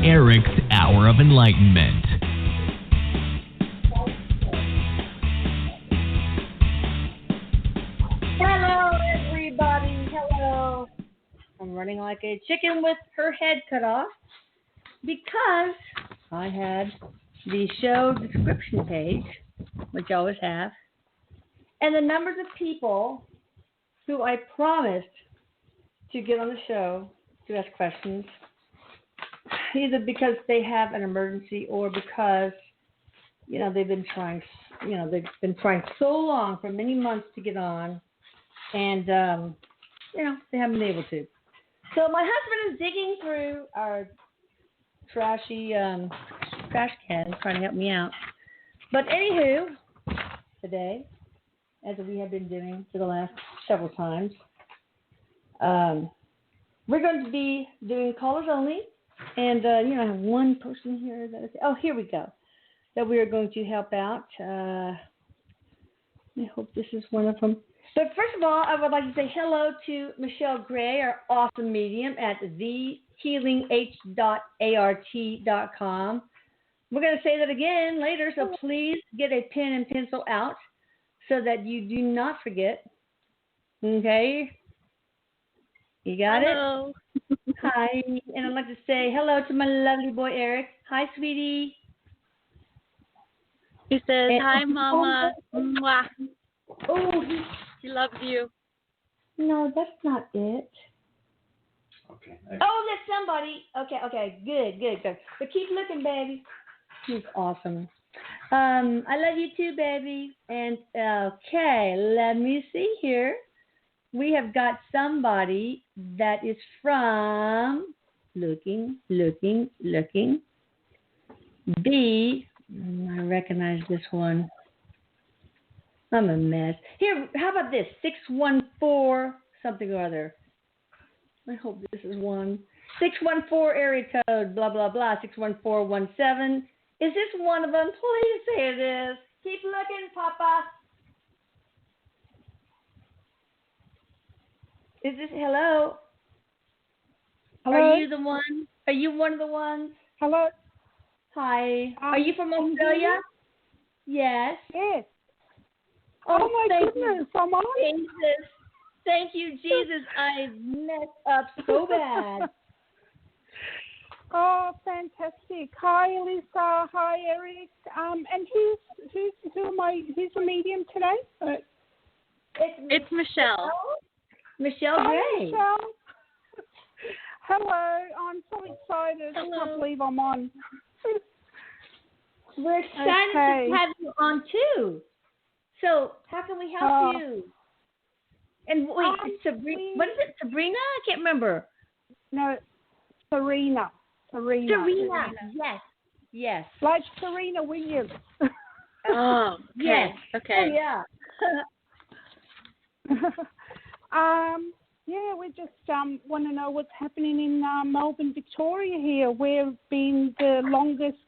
Erik's Hour of Enlightenment. Hello, everybody. Hello. I'm running like a chicken with her head cut off because I had the show description page, which I always have, and the numbers of people who I promised to get on the show to ask questions, either because they have an emergency or because, they've been trying so long for many months to get on, and, they haven't been able to. So my husband is digging through our trashy trash can trying to help me out. But anywho, today, as we have been doing for the last several times, we're going to be doing callers only. And, I have one person here that is, here we go, that we are going to help out. I hope this is one of them. But first of all, I would like to say hello to Michelle Gray, our awesome medium at thehealingh.art.com. We're going to say that again later, so please get a pen and pencil out so that you do not forget. Okay? You got hello. It? Hi. And I'd like to say hello to my lovely boy, Erik. Hi, sweetie. He says, hi, Mama. Mwah. Oh, he loves you. No, that's not it. Okay. Oh, that's somebody. Okay. Good. But keep looking, baby. He's awesome. I love you too, baby. And, okay, let me see here. We have got somebody that is from, looking. I recognize this one. I'm a mess. Here, how about this? 614 something or other. I hope this is one. 614 area code, blah, blah, blah, 61417. Is this one of them? Please say it is. Keep looking, Papa. Is this, hello? Hello? Are you the one? Are you one of the ones? Hello? Hi. Are you from Australia? Yes. Yes. Oh, my goodness, I'm on. Jesus. Thank you, Jesus. I messed up so bad. Oh, fantastic. Hi, Elisa. Hi, Erik. And who's the medium today? It's Michelle. Michelle Hi, Gray. Michelle. Hello. I'm so excited. Hello. I can't believe I'm on. We're excited to have you on too. So, how can we help you? And wait, Sabrina, what is it? Sabrina? I can't remember. No, Serena. Yes. Like Serena Williams. Oh, okay. Yes. Okay. Oh, yeah. We just want to know what's happening in Melbourne, Victoria here. We've been the longest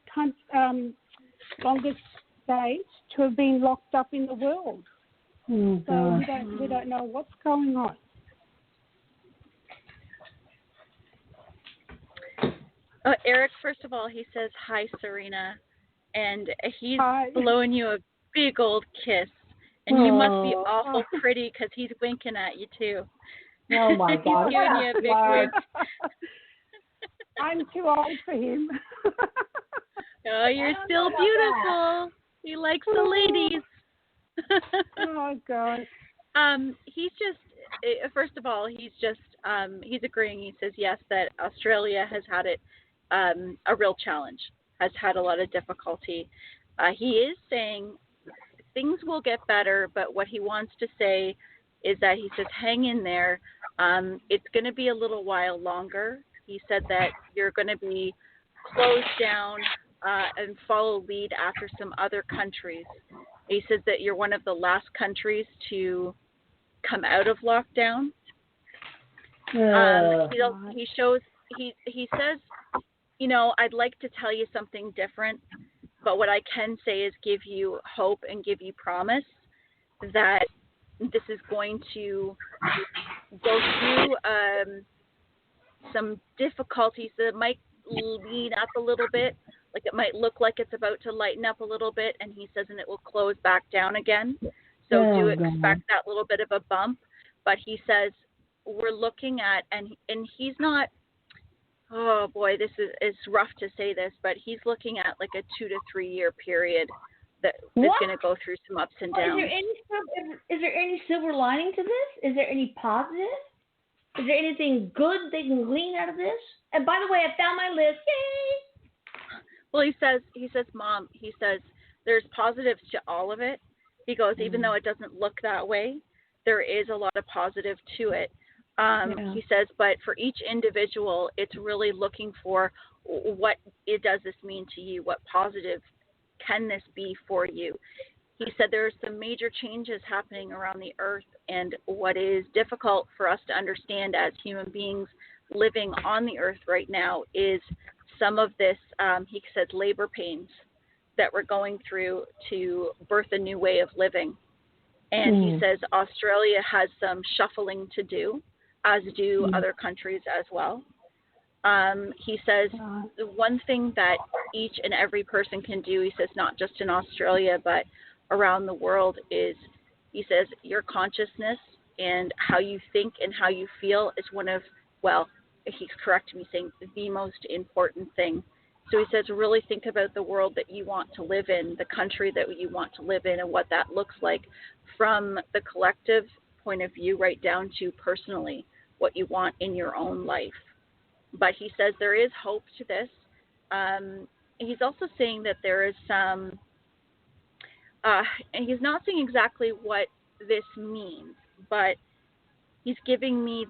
state to have been locked up in the world. Oh, so we don't know what's going on. Oh, Erik, first of all, he says, hi, Serena. And he's Hi. blowing you a big old kiss. And you must be awful pretty because he's winking at you, too. Oh, my God. He's giving you a big wink. I'm too old for him. Oh, you're still beautiful. He likes the ladies. Oh, God. He's just, first of all, he's agreeing. He says, yes, that Australia has had it a real challenge, has had a lot of difficulty. He is saying things will get better, but what he wants to say is that he says, hang in there. It's going to be a little while longer. He said that you're going to be closed down and follow lead after some other countries. He says that you're one of the last countries to come out of lockdown. He says, I'd like to tell you something different, but what I can say is give you hope and give you promise that this is going to go through some difficulties that might lean up a little bit, like it might look like it's about to lighten up a little bit, and he says, and it will close back down again. So do expect that little bit of a bump. But he says we're looking at, and he's not, oh boy, this is, it's rough to say this, but he's looking at like a 2 to 3 year period that is going to go through some ups and downs. Is there any silver lining to this? Is there any positive? Is there anything good they can glean out of this? And by the way, I found my list. Yay! Well, he says, Mom, he says, there's positives to all of it. He goes, even though it doesn't look that way, there is a lot of positive to it. He says, but for each individual, it's really looking for what does this mean to you? What positive can this be for you? He said there are some major changes happening around the earth, and what is difficult for us to understand as human beings living on the earth right now is some of this, he said, labor pains that we're going through to birth a new way of living. And he says Australia has some shuffling to do, as do other countries as well. He says the one thing that each and every person can do, he says, not just in Australia, but around the world, is, he says, your consciousness and how you think and how you feel is one of, well, he's correcting me saying the most important thing. So he says, really think about the world that you want to live in, the country that you want to live in, and what that looks like from the collective point of view right down to personally what you want in your own life. But he says there is hope to this. He's also saying that there is some, and he's not saying exactly what this means, but he's giving me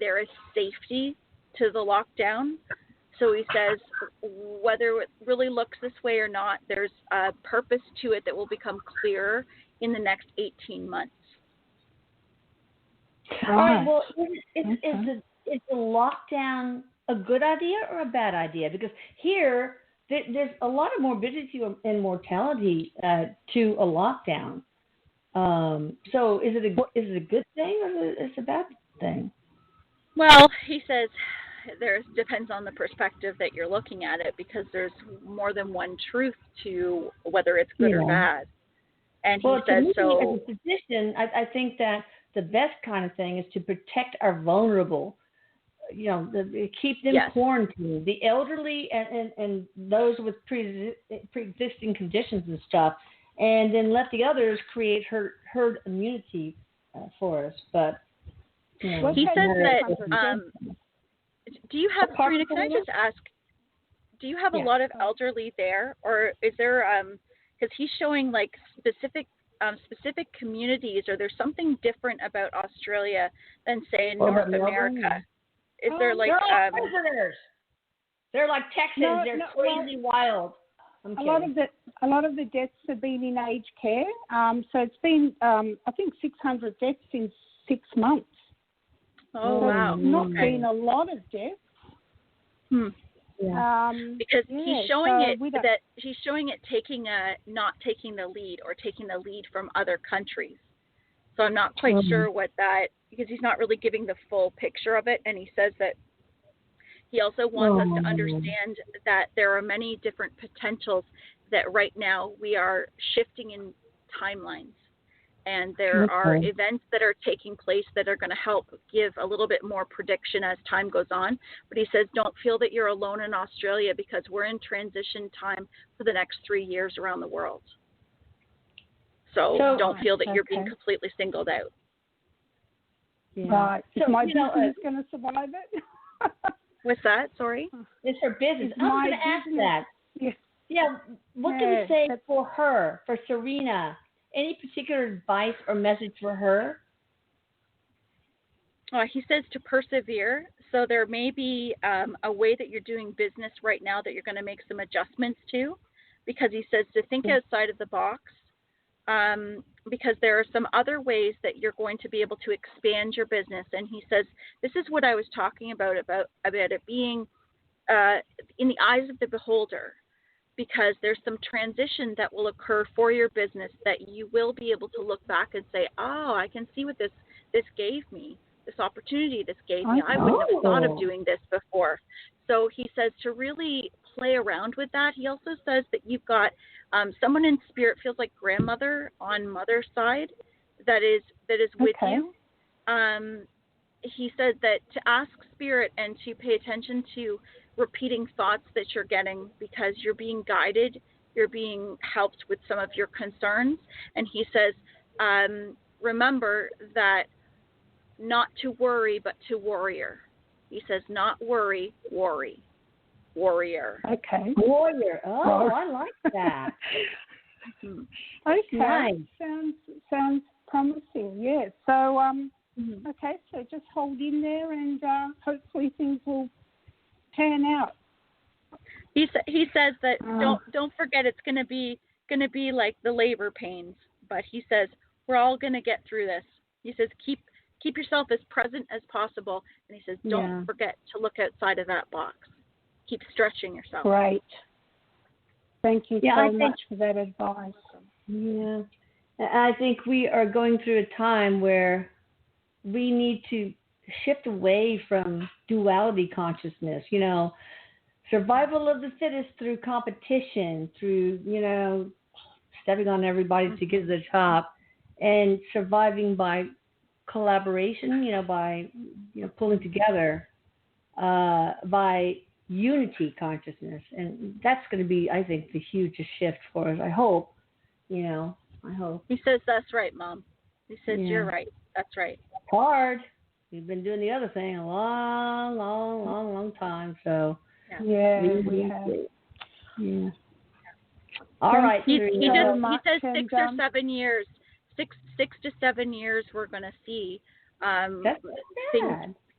there is safety to the lockdown. So he says whether it really looks this way or not, there's a purpose to it that will become clearer in the next 18 months. All right, well, is the lockdown a good idea or a bad idea? Because here, there's a lot of morbidity and mortality to a lockdown. So is it a good thing or is it a bad thing? Well, he says there depends on the perspective that you're looking at it, because there's more than one truth to whether it's good or bad. And he says so. As a physician, I think that the best kind of thing is to protect our vulnerable. Keep them quarantined. The elderly and those with pre-existing conditions and stuff, and then let the others create herd immunity for us. But he says that. Do you have, Serena, can I just ask, do you have a lot of elderly there, or is there, because he's showing like specific communities, or there's something different about Australia than, say, in North America? Is there like... They're like prisoners. They're like Texans. They're crazy wild. A lot of the deaths have been in aged care. So it's been, I think, 600 deaths in 6 months. Oh, so wow. It's not been a lot of deaths. Because he's showing he's showing it not taking the lead, or taking the lead from other countries. So I'm not quite sure what that, because he's not really giving the full picture of it. And he says that he also wants us to understand that there are many different potentials, that right now we are shifting in timelines. And there are events that are taking place that are going to help give a little bit more prediction as time goes on. But he says, don't feel that you're alone in Australia, because we're in transition time for the next 3 years around the world. So don't feel that you're being completely singled out. Right. So my business is going to survive it? What's that? Sorry? It's her business. I was going to ask that. Yeah. What can we say for her, for Serena? Any particular advice or message for her? He says to persevere. So there may be a way that you're doing business right now that you're going to make some adjustments to, because he says to think outside of the box, because there are some other ways that you're going to be able to expand your business. And he says, this is what I was talking about it being in the eyes of the beholder. Because there's some transition that will occur for your business that you will be able to look back and say, oh, I can see what this gave me, this opportunity this gave me. I wouldn't have thought of doing this before. So he says to really play around with that. He also says that you've got someone in spirit, feels like grandmother on mother's side, that is with you. He said that to ask spirit and to pay attention to repeating thoughts that you're getting, because you're being guided, you're being helped with some of your concerns. And he says, remember that not to worry, but to warrior. He says, not worry, worry. Warrior. Okay. Warrior. Oh, I like that. Okay. Nice. Sounds promising. Yeah. So okay. So just hold in there, and hopefully things will pan out. He says that don't forget it's gonna be like the labor pains, but he says we're all gonna get through this. He says keep yourself as present as possible, and he says don't forget to look outside of that box. Keep stretching yourself. Great. Thank you so much for that advice. Yeah. I think we are going through a time where we need to shift away from duality consciousness, survival of the fittest through competition, through, stepping on everybody to get to the top, and surviving by collaboration, by, pulling together, by unity consciousness. And that's going to be, I think, the hugest shift for us. I hope, I hope. He says that's right, Mom. He says you're right. That's right. It's hard. We've been doing the other thing a long time. So yeah, we have. Yeah. All right. He says 6 or 7 years. 6 to 7 years. We're going to see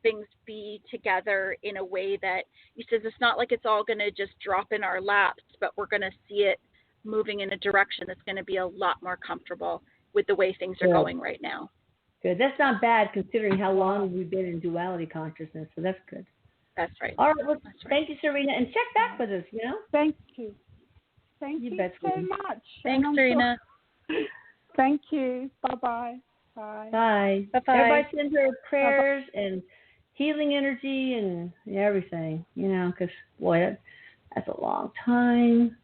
things be together in a way that he says it's not like it's all going to just drop in our laps, but we're going to see it moving in a direction that's going to be a lot more comfortable with the way things are going right now. Good. That's not bad considering how long we've been in duality consciousness. So that's good. That's right. All right. Well, thank you, Serena, and check back with us. Thank you. Thank you so much. Thanks, Serena. Thank you. Bye-bye. Bye. Bye. Bye-bye. Everybody send her prayers and healing energy and everything, because, boy, that's a long time.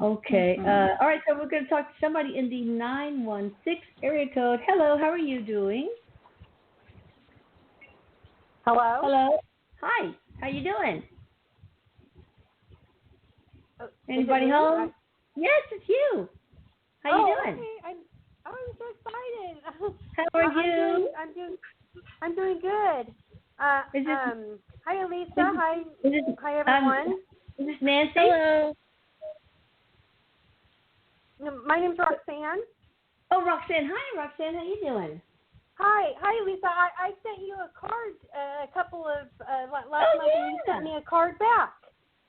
Okay. All right, so we're going to talk to somebody in the 916 area code. Hello, how are you doing? Hello? Hi, how you doing? Oh, Anybody home? Yes, it's you. How you doing? Okay. I'm so excited. How are you? I'm doing good. Hi, Elisa. Hi, everyone. Is this Nancy? Hello. My name's Roxanne. Oh, Roxanne. Hi, Roxanne. How you doing? Hi, Lisa. I sent you a card a couple of last month, and you sent me a card back.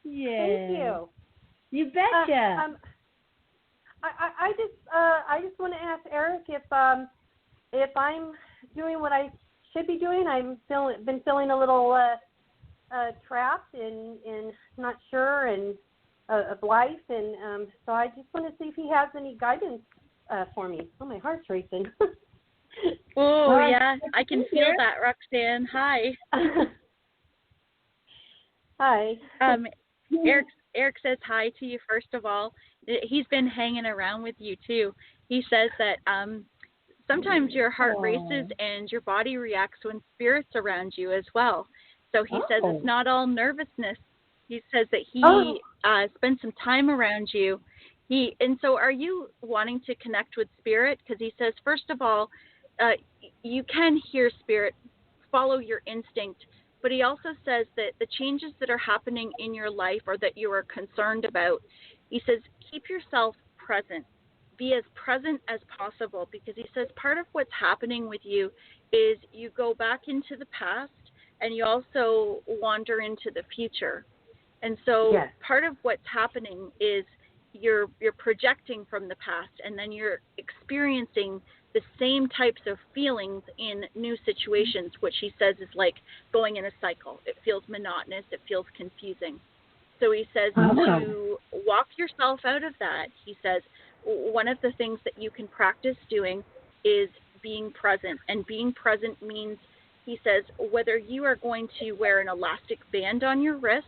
Yeah. Thank you. You betcha. I just want to ask Erik if I'm doing what I should be doing. Been feeling a little trapped and not sure of life, and so I just want to see if he has any guidance for me. Oh, my heart's racing. Oh, yeah, I can feel that, Roxanne. Hi. Hi. Erik says hi to you, first of all. He's been hanging around with you, too. He says that sometimes your heart races and your body reacts when spirit's around you as well. So he says it's not all nervousness. He says that he spent some time around you. And so are you wanting to connect with spirit? Because he says, first of all, you can hear spirit, follow your instinct. But he also says that the changes that are happening in your life or that you are concerned about, he says, keep yourself present. Be as present as possible, because he says part of what's happening with you is you go back into the past and you also wander into the future. And so part of what's happening is you're projecting from the past, and then you're experiencing the same types of feelings in new situations, which he says is like going in a cycle. It feels monotonous. It feels confusing. So he says to walk yourself out of that. He says one of the things that you can practice doing is being present. And being present means he says, whether you are going to wear an elastic band on your wrist,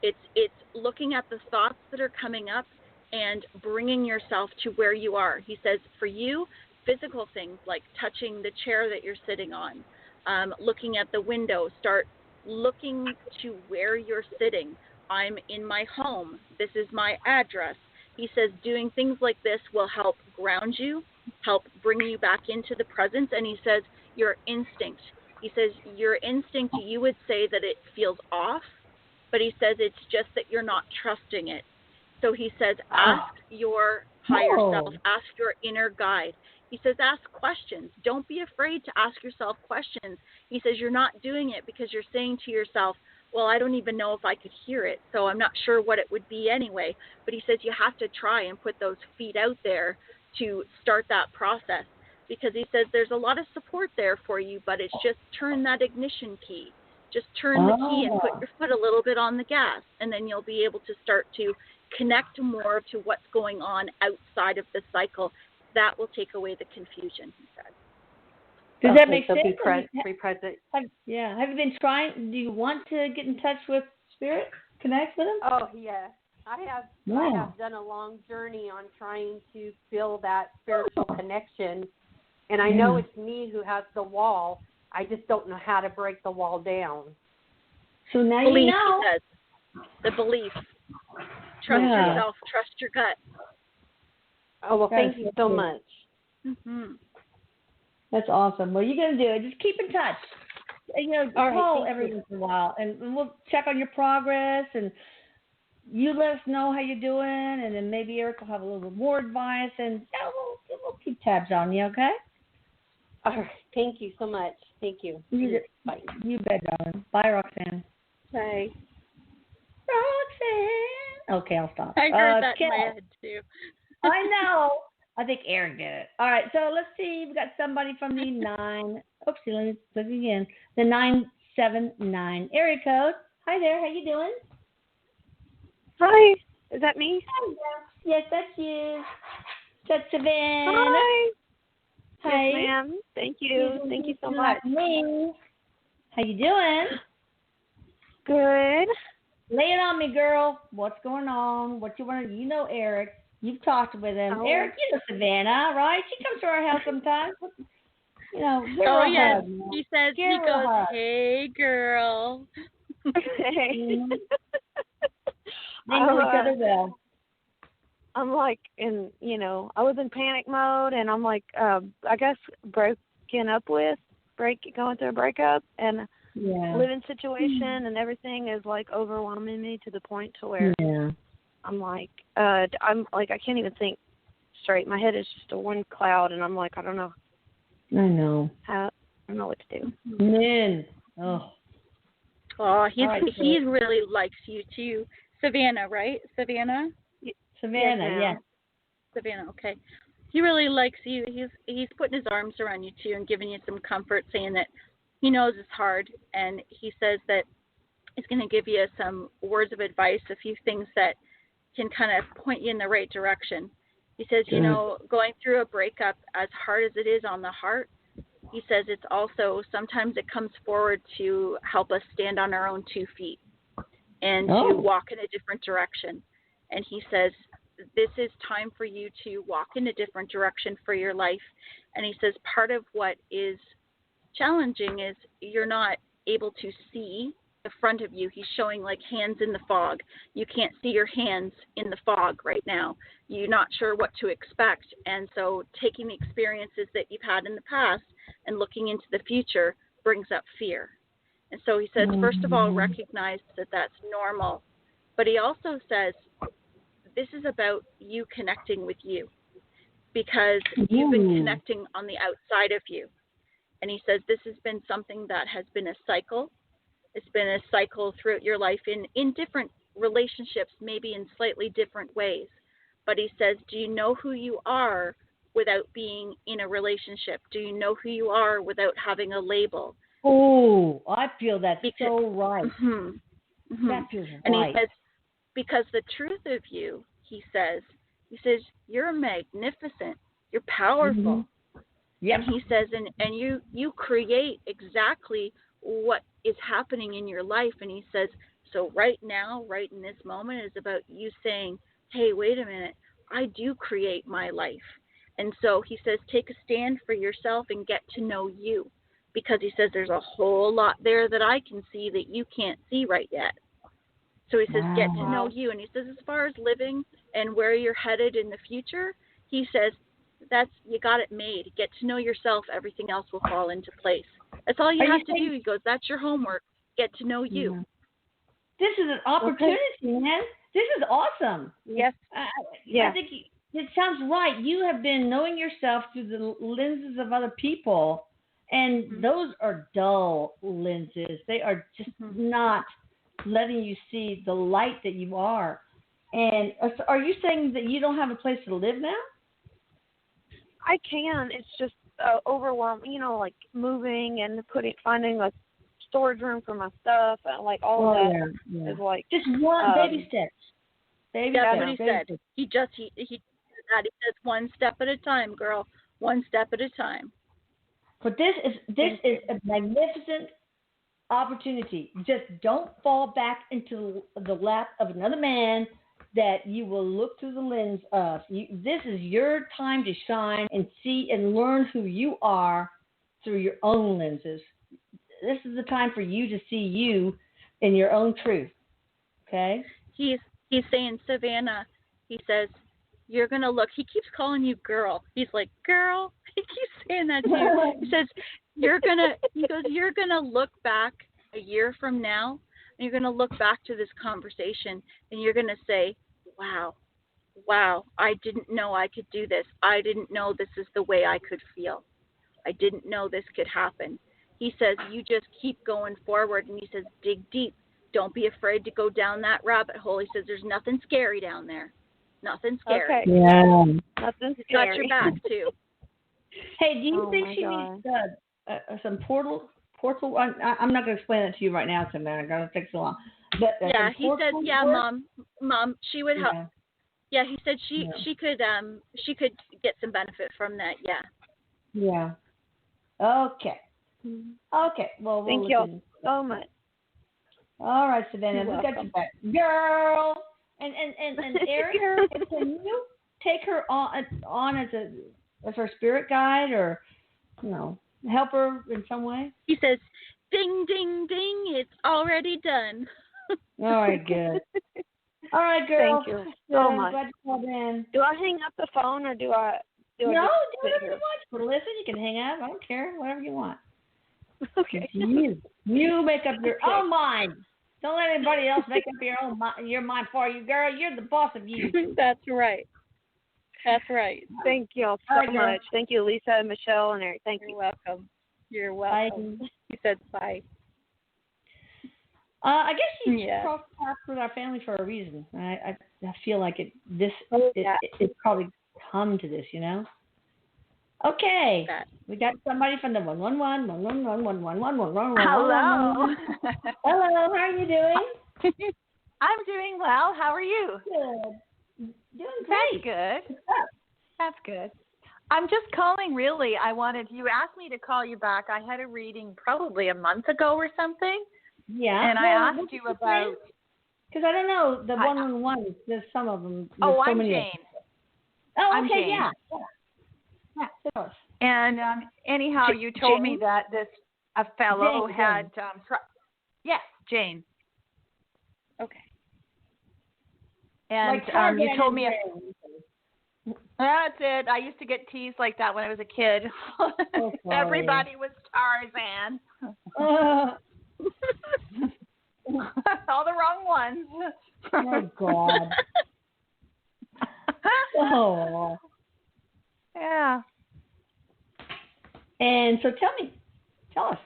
it's looking at the thoughts that are coming up and bringing yourself to where you are. He says, for you, physical things like touching the chair that you're sitting on, looking at the window, start looking to where you're sitting. I'm in my home. This is my address. He says doing things like this will help ground you, help bring you back into the present. And he says your instinct. He says your instinct, you would say that it feels off, but he says it's just that you're not trusting it. So he says ask your higher self, ask your inner guide. He says ask questions. Don't be afraid to ask yourself questions. He says you're not doing it because you're saying to yourself, well, I don't even know if I could hear it, so I'm not sure what it would be anyway. But he says you have to try and put those feet out there to start that process, because he says there's a lot of support there for you, but it's just turn that ignition key. Just turn the key and put your foot a little bit on the gas, and then you'll be able to start to connect more to what's going on outside of the cycle. That will take away the confusion, he said. Does that make sense? Be present. Have you been trying? Do you want to get in touch with Spirit? Connect with him? Oh, yes. I have done a long journey on trying to feel that spiritual connection. And I know it's me who has the wall. I just don't know how to break the wall down. So now belief, you know. He says. The belief. Trust yourself. Trust your gut. Oh, well, thank you so much. Mm-hmm. That's awesome. Well, you're going to do it. Just keep in touch. Call every once in a while, and we'll check on your progress, and you let us know how you're doing, and then maybe Erik will have a little bit more advice, and we'll keep tabs on you, okay? All right. Thank you so much. Thank you. Bye. You bet, darling. Bye, Roxanne. Bye. Roxanne. Okay, I'll stop. I heard that in my head, too. I know. I think Erik did it. All right, so let's see. We've got somebody from the 9. Let me look again. The 979 area code. Hi there. How you doing? Hi. Is that me? Yes, that's you. That's Savannah. Hi. Hi. Yes, ma'am. Thank you. Thank you so much. Me. How you doing? Good. Lay it on me, girl. What's going on? What you want to? You know Erik. You've talked with him. Oh. Erik, you know Savannah, right? She comes to our house sometimes. Give her a yes. hug, He says, he goes, hey, girl. Hey. They know each other well. I'm like I was in panic mode, and I'm like, I guess going through a breakup, and living situation and everything is like overwhelming me to the point to where I'm like, I can't even think straight. My head is just a one cloud, and I'm like, I don't know. I know. I don't know what to do. Man. Oh. Oh, he really likes you too. Savannah, right? Savannah? Savannah, yes. Savannah, okay. He really likes you. He's putting his arms around you too and giving you some comfort, saying that he knows it's hard, and he says that he's going to give you some words of advice, a few things that can kind of point you in the right direction. He says, going through a breakup, as hard as it is on the heart, he says it's also, sometimes it comes forward to help us stand on our own 2 feet and to walk in a different direction. And he says, this is time for you to walk in a different direction for your life. And he says, part of what is challenging is you're not able to see the front of you. He's showing like hands in the fog. You can't see your hands in the fog right now. You're not sure what to expect. And so taking the experiences that you've had in the past and looking into the future brings up fear. And so he says, first of all, recognize that that's normal. But he also says, this is about you connecting with you, because you've been connecting on the outside of you. And he says this has been something that has been a cycle. It's been a cycle throughout your life in different relationships, maybe in slightly different ways. But he says, do you know who you are without being in a relationship? Do you know who you are without having a label? Oh, I feel that's so right. That feels right. And he says, because the truth of you, he says, you're magnificent. You're powerful. Yep. And he says, and you create exactly what is happening in your life. And he says, so right now, right in this moment, is about you saying, hey, wait a minute, I do create my life. And so he says, take a stand for yourself and get to know you. Because he says there's a whole lot there that I can see that you can't see right yet. So he says, get to know you. And he says, as far as living and where you're headed in the future, he says, you got it made. Get to know yourself. Everything else will fall into place. That's all you have to do. He goes, that's your homework. Get to know you. Yeah. This is an opportunity, man. This is awesome. Yes. I think it sounds right. You have been knowing yourself through the lenses of other people, and those are dull lenses. They are just not letting you see the light that you are. And are you saying that you don't have a place to live now? I can. It's just overwhelming, like moving and finding a storage room for my stuff, and like all of that is like just one baby steps. That's what he said. He says one step at a time, girl. One step at a time. But this is a magnificent opportunity. Just don't fall back into the lap of another man that you will look through the lens of. This is your time to shine and see and learn who you are through your own lenses. This is the time for you to see you in your own truth. Okay? He's saying, Savannah, he says, you're going to look. He keeps calling you girl. He's like, girl. He keeps saying that to you. He says, you're going to look back a year from now, and you're going to look back to this conversation, and you're going to say, wow, I didn't know I could do this. I didn't know this is the way I could feel. I didn't know this could happen. He says, you just keep going forward, and he says, dig deep. Don't be afraid to go down that rabbit hole. He says, there's nothing scary down there. Nothing scary. Okay. Yeah. Nothing scary. He's got your back, too. Hey, do you think she needs some portal? I'm not going to explain that to you right now, Samantha. I'm going to take so long. But, he said, Mom, she would help. Yeah, he said she could get some benefit from that. Yeah. Yeah. Okay. Okay. Well, thank you so much. All right, Savannah, we got you back, girl. And Erik, can you take her on as her spirit guide, or help her in some way? He says, "Ding, ding, ding! It's already done." All right, good. All right, girl. Thank you so much. Glad you called in. Do I hang up the phone, or do I? No, do whatever you want. Listen, you can hang up. I don't care. Whatever you want. Okay. You make up your own mind. Don't let anybody else make up your mind for you, girl. You're the boss of you. That's right. That's right. Thank you all so much. Thank you, Lisa, Michelle, and Erik. Thank you. You're welcome. You're welcome. He said bye. I guess you crossed paths with our family for a reason. I feel like it probably come to this, Okay, we got somebody from the 111. Hello. Hello, how are you doing? I'm doing well. How are you? Good. Doing great. That's good. That's good. I'm just calling, really. You asked me to call you back. I had a reading probably a month ago or something. Yeah. And I asked you about. Because I don't know, the 111, there's some of them. I'm Jane. Oh, I'm okay, Jane. yeah. And anyhow, you told me that a fellow had. Yes, Jane. Okay. And you told me. That's it. I used to get teased like that when I was a kid. Oh, everybody was Tarzan. All the wrong ones. Oh, God. Oh. Yeah. And so tell us.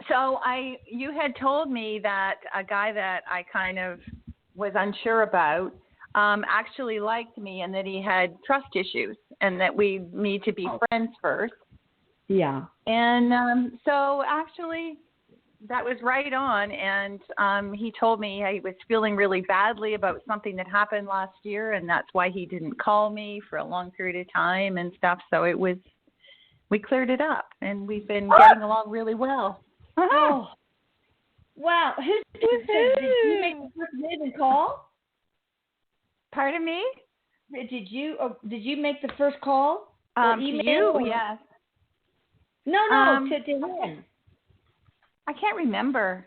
So you had told me that a guy that I kind of was unsure about actually liked me, and that he had trust issues, and that we need to be friends first. Yeah. And so actually that was right on. And he told me he was feeling really badly about something that happened last year, and that's why he didn't call me for a long period of time and stuff. So it was we cleared it up, and we've been getting along really well. Oh, wow! Did you make the first maiden call? Pardon me? Did you make the first call? Or To email? you? Or? Yes. No, to him. I can't remember.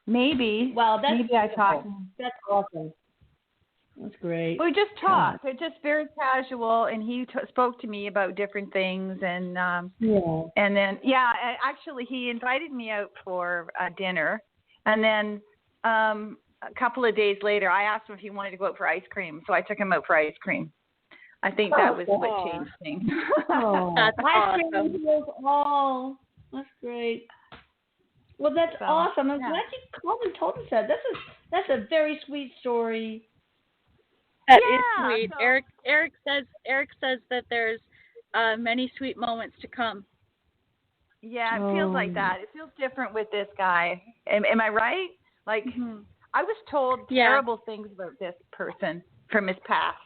Maybe. Wow, maybe I talked. That's awesome. That's great. We just talked. It's just very casual, and he spoke to me about different things, and and then actually he invited me out for dinner, and then a couple of days later, I asked him if he wanted to go out for ice cream, so I took him out for ice cream. I think that was what changed things. Oh, that's awesome. That's great. Well, that's awesome. I'm glad you called and told us that. That's a very sweet story. That is sweet. So, Erik says that there's many sweet moments to come. Yeah, it feels like that. It feels different with this guy. Am I right? Like I was told terrible things about this person from his past,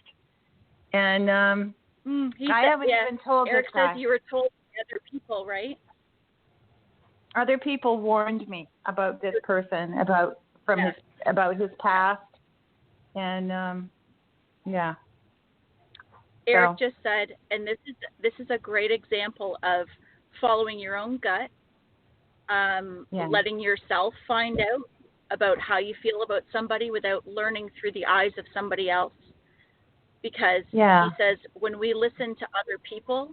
and I haven't even told Erik this guy. says you were told by other people, right? Other people warned me about this person, about his past, and Erik just said, and this is a great example of following your own gut, letting yourself find out about how you feel about somebody without learning through the eyes of somebody else. Because he says when we listen to other people,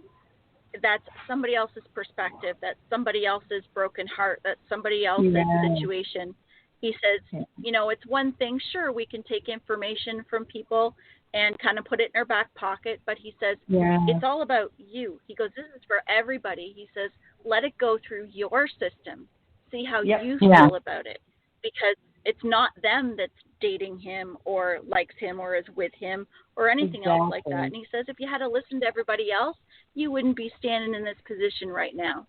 that's somebody else's perspective, that's somebody else's broken heart, that's somebody else's situation. He says, it's one thing, sure, we can take information from people and kind of put it in our back pocket, but he says, it's all about you. He goes, this is for everybody. He says, let it go through your system. See how you feel about it. Because it's not them that's dating him or likes him or is with him or anything else like that. And he says, if you had to listen to everybody else, you wouldn't be standing in this position right now.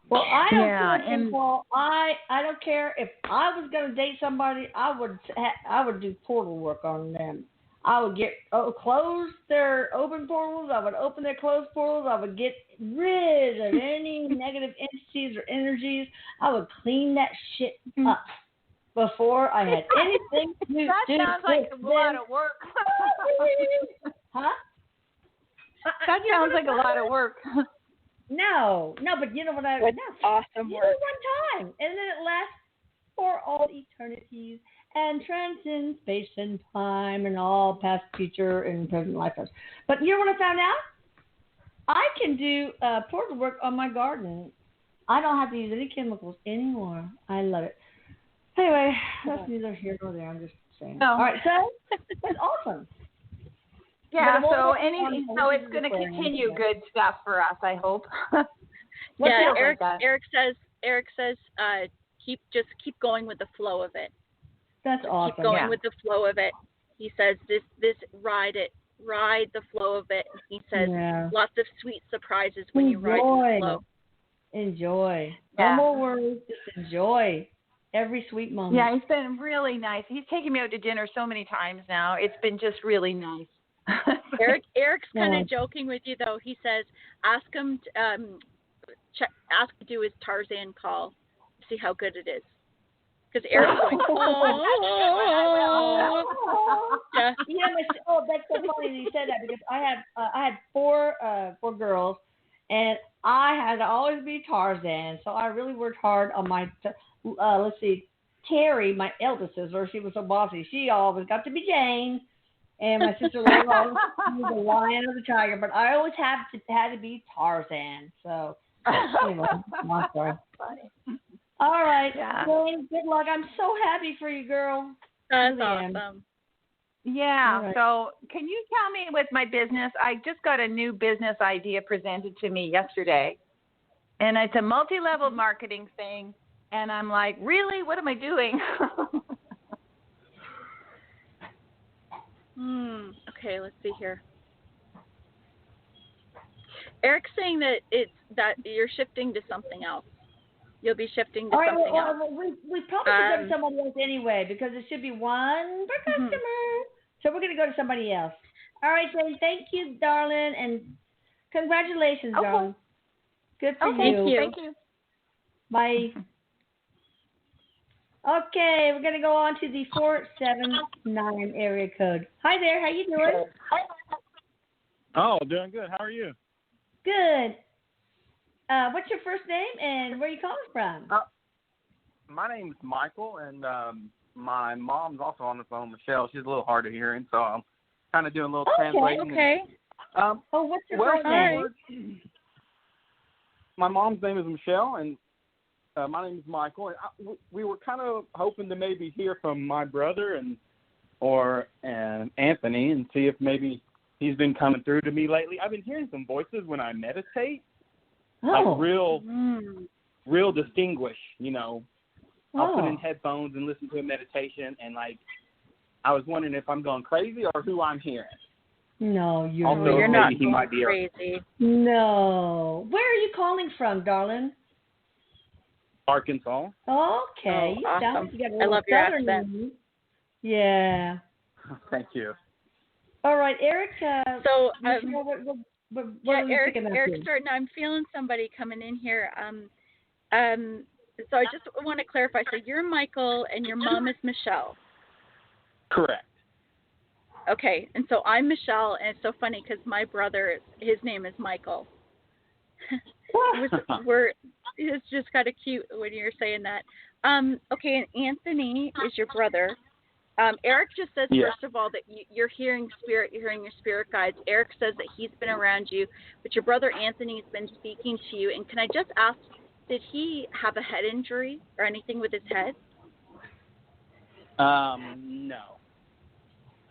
Well, I don't care. Well, I don't care if I was going to date somebody. I would do portal work on them. I would close their open portals. I would open their closed portals. I would get rid of any negative entities or energies. I would clean that shit up before I had anything to do. That sounds like a lot of work. Huh? That sounds like a lot of work. No, but you know what I... That's awesome work. One time, and then it lasts for all eternities and transcends space and time and all past, future, and present lifetimes. But you know what I found out? I can do portal work on my garden. I don't have to use any chemicals anymore. I love it. Anyway, that's neither here nor there. I'm just saying. No. All right, so that's awesome. Yeah, so it's going to continue good stuff for us, I hope. Erik says keep going with the flow of it. That's awesome. Keep going with the flow of it. He says this ride the flow of it. He says lots of sweet surprises when you ride the flow. Enjoy. No more words, just enjoy every sweet moment. Yeah, it's been really nice. He's taken me out to dinner so many times now. It's been just really nice. Erik's kind of joking with you though. He says, ask him to do his Tarzan call, see how good it is. Because Erik's going, that's so funny that you said that because I had four girls, and I had to always be Tarzan. So I really worked hard on my. Let's see, Terry, my eldest sister, she was so bossy. She always got to be Jane. And my sister was the lion or the tiger, but I always had to be Tarzan. So anyway, I'm sorry. All right, Jane, good luck. I'm so happy for you, girl. That's awesome. Yeah. Right. So, can you tell me with my business? I just got a new business idea presented to me yesterday, and it's a multi-level marketing thing. And I'm like, really? What am I doing? Okay, let's see here. Erik's saying that you're shifting to something else. You'll be shifting to something else. We probably should go to somebody else anyway because it should be one per customer. So we're going to go to somebody else. All right, Jane, thank you, darling. And Congratulations, darling. Good for you. Thank you. Bye. Okay, we're gonna go on to the 479 area code. Hi there, how you doing? Oh, doing good. How are you? Good. What's your first name and where are you calling from? My name's Michael, and my mom's also on the phone, Michelle. She's a little hard of hearing, so I'm kind of doing a little translating. Okay. What's your first name? My mom's name is Michelle, and my name is Michael. And we were kind of hoping to maybe hear from my brother or Anthony and see if maybe he's been coming through to me lately. I've been hearing some voices when I meditate, like real distinguished, you know. I'll put in headphones and listen to a meditation, and like I was wondering if I'm going crazy or who I'm hearing. No, you're not going crazy. No. Where are you calling from, darling? Arkansas. Okay. Awesome. You got I love your accent. Yeah. Thank you. All right, Eric. So, what are we picking up Eric, here? starting. I'm feeling somebody coming in here. So I just want to clarify. So you're Michael, and your mom is Michelle. Correct. Okay, and so I'm Michelle, and it's so funny because my brother, his name is Michael. It's just kind of cute when you're saying that. Okay, and Anthony is your brother. Eric just says, first of all, that you're hearing spirit, you're hearing your spirit guides. Eric says that he's been around you, but your brother Anthony has been speaking to you. And can I just ask, did he have a head injury or anything with his head? No.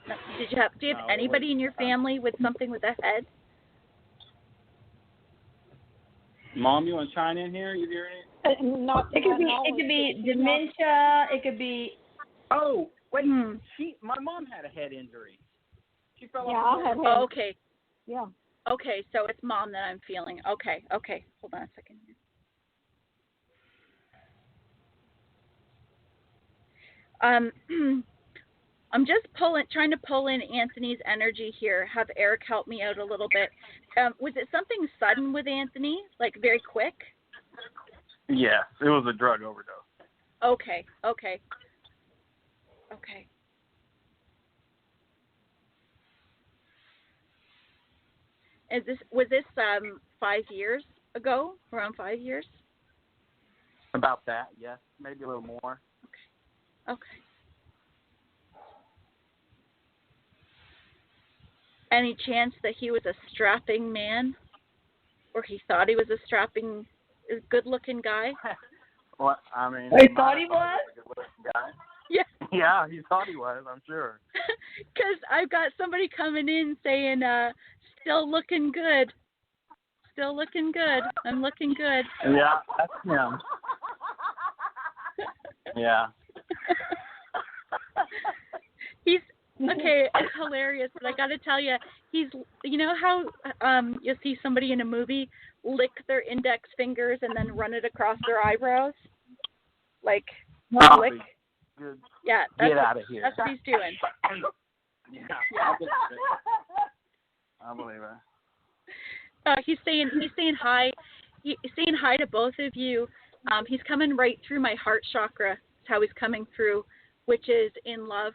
Do you have anybody in your family with something with a head? Mom, you want to chime in here? You hearing it? It could be dementia. It could be. Oh, wait. My mom had a head injury. She fell off. Yeah, Oh, okay. Yeah. Okay, so it's mom that I'm feeling. Okay. Hold on a second here. I'm just trying to pull in Anthony's energy here. Have Eric help me out a little bit. Was it something sudden with Anthony, like very quick? Yes, it was a drug overdose. Okay. Was this 5 years ago? Around 5 years? About that, yes, maybe a little more. Okay. Any chance that he was a strapping man, or he thought he was a strapping, good-looking guy? Well, I mean, he thought he was? A good-looking guy. Yeah. Yeah, he thought he was, I'm sure. Because I've got somebody coming in saying, still looking good. Still looking good. I'm looking good. Yeah, that's him. Yeah. He's, okay, it's hilarious, but I got to tell you, he's, you know how you see somebody in a movie lick their index fingers and then run it across their eyebrows? Like, lick? Good. Yeah. Get out of here. That's what he's doing. Yeah. I believe it. He's saying hi. He's saying hi to both of you. He's coming right through my heart chakra. That's how he's coming through, which is in love,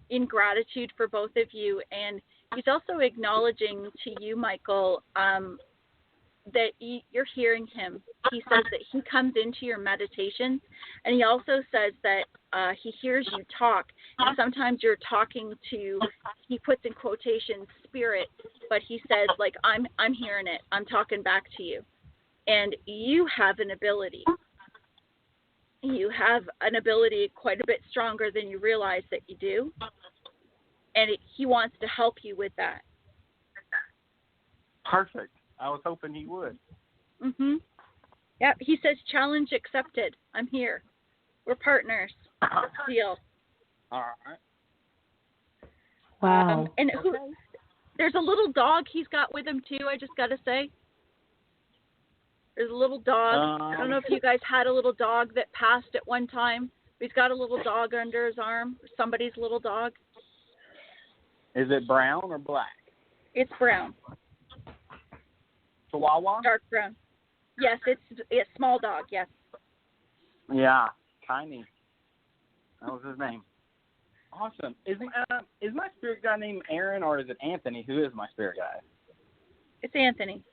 in gratitude for both of you. And he's also acknowledging to you, Michael, that you're hearing him. He says that he comes into your meditations, and he also says that he hears you talk. And sometimes you're talking to, he puts in quotations, spirit, but he says, like, I'm hearing it. I'm talking back to you. And you have an ability. You have an ability quite a bit stronger than you realize that you do. And he wants to help you with that. Perfect. I was hoping he would. Mhm. Yeah, he says challenge accepted. I'm here. We're partners. Deal. All right. Wow. And there's a little dog he's got with him too, I just got to say. There's a little dog. I don't know if you guys had a little dog that passed at one time. He's got a little dog under his arm. Somebody's little dog. Is it brown or black? It's brown. Chihuahua? Dark brown. Yes, it's small dog. Yes. Yeah, Tiny. That was his name. Awesome. Is my spirit guide named Aaron, or is it Anthony? Who is my spirit guide? It's Anthony.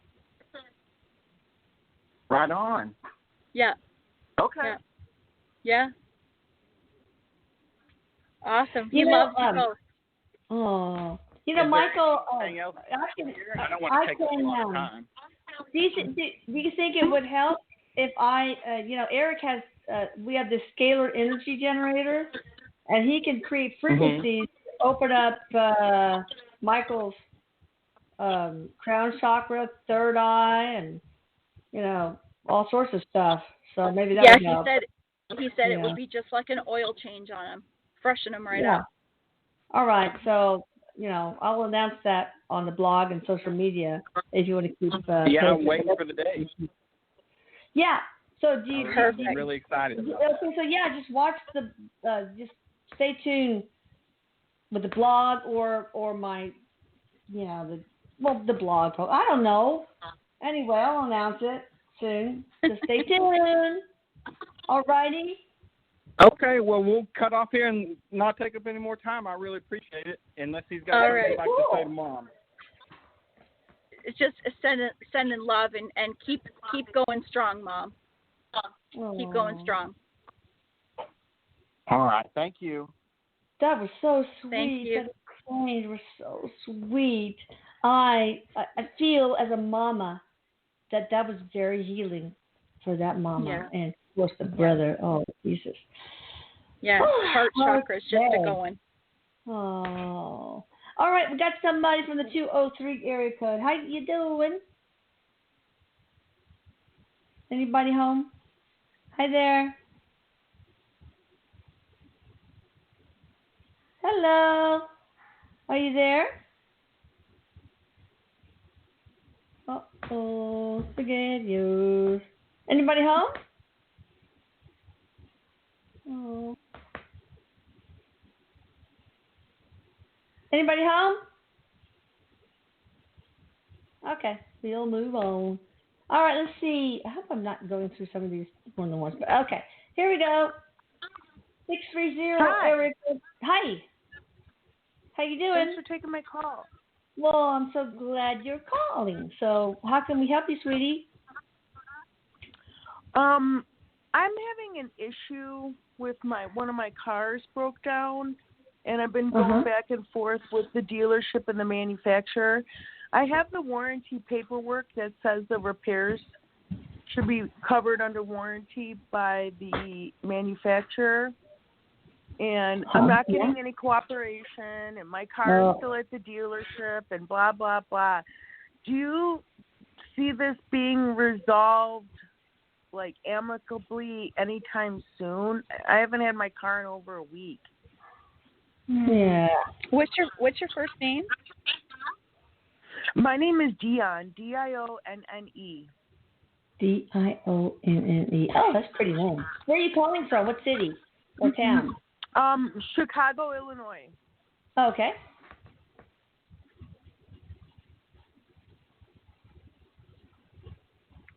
Right on. Yeah. Okay. Yeah. Awesome. He loves you both. Oh, Michael. Anything else here? I don't want to take up a lot of time. Do you think it would help if I, Erik has, we have this scalar energy generator, and he can create frequencies, open up Michael's crown chakra, third eye, and all sorts of stuff. So maybe that would help. He said it would be just like an oil change on him, freshen him right up. All right, so I'll announce that on the blog and social media if you want to keep. I'm waiting for the day. Yeah. So do you? I'm really excited. Okay, so just watch just stay tuned with the blog or my, the blog post. I don't know. Anyway, I'll announce it soon. So stay tuned. All righty. Okay, well, we'll cut off here and not take up any more time. I really appreciate it, unless he's got something like to say to Mom. It's just sending love and keep going strong, Mom. Keep going strong. All right, thank you. That was so sweet. Thank you. That exchange was so sweet. I feel as a mama that was very healing for that mama and of course the brother. Oh, Jesus. Yeah, heart chakra is just going. Oh. All right, we got somebody from the 203 area code. How you doing? Anybody home? Hi there. Hello. Are you there? Uh-oh, forget you. Anybody home? Oh. Anybody home? Okay, we'll move on. All right, let's see. I hope I'm not going through some of these more than once, but okay. Here we go. 630 Erik. Hi. How you doing? Thanks for taking my call. Well, I'm so glad you're calling. So, how can we help you, sweetie? I'm having an issue with one of my cars broke down, and I've been going back and forth with the dealership and the manufacturer. I have the warranty paperwork that says the repairs should be covered under warranty by the manufacturer, and I'm not getting any cooperation, and my car is still at the dealership, and blah, blah, blah. Do you see this being resolved, like, amicably anytime soon? I haven't had my car in over a week. Yeah. What's your first name? My name is Dionne, Dionne. Dionne. Oh, that's pretty name. Where are you calling from? What city or town? Chicago, Illinois. Okay.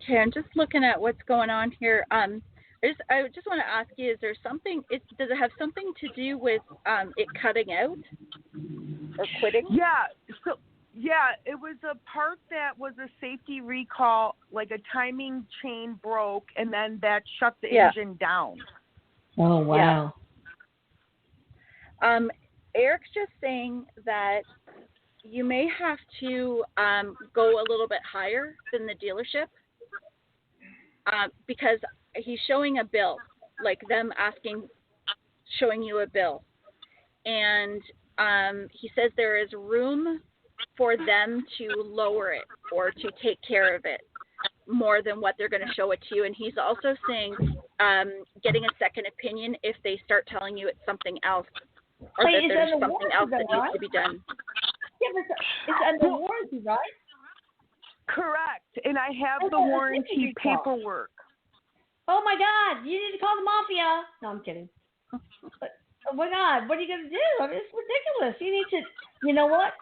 Okay, I'm just looking at what's going on here. I just want to ask you: is there something? Does it have something to do with it cutting out or quitting? Yeah. So. Yeah, it was a part that was a safety recall, like a timing chain broke, and then that shut the engine down. Oh, wow. Yeah. Erik's just saying that you may have to go a little bit higher than the dealership because he's showing a bill, like them showing you a bill. And he says there is room for them to lower it or to take care of it more than what they're going to show it to you. And he's also saying getting a second opinion if they start telling you it's something else or that there's something else that needs to be done. Yeah, but it's under warranty, right? Correct. And I have the warranty paperwork. Oh, my God. You need to call the mafia. No, I'm kidding. But, oh, my God. What are you going to do? I mean, it's ridiculous. You need to, you know what?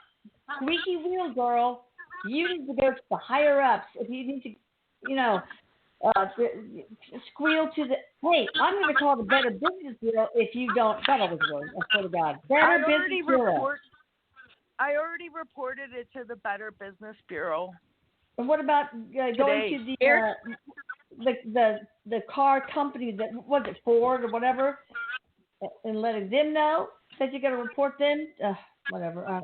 squeaky wheel, girl. You need to go to the higher ups. If you need to, squeal to the. Hey, I'm going to call the Better Business Bureau if you don't. That always works. I swear to God. Better Business Bureau. I already reported it to the Better Business Bureau. And what about going to the car company that was it Ford or whatever, and letting them know that you got to report them? Whatever.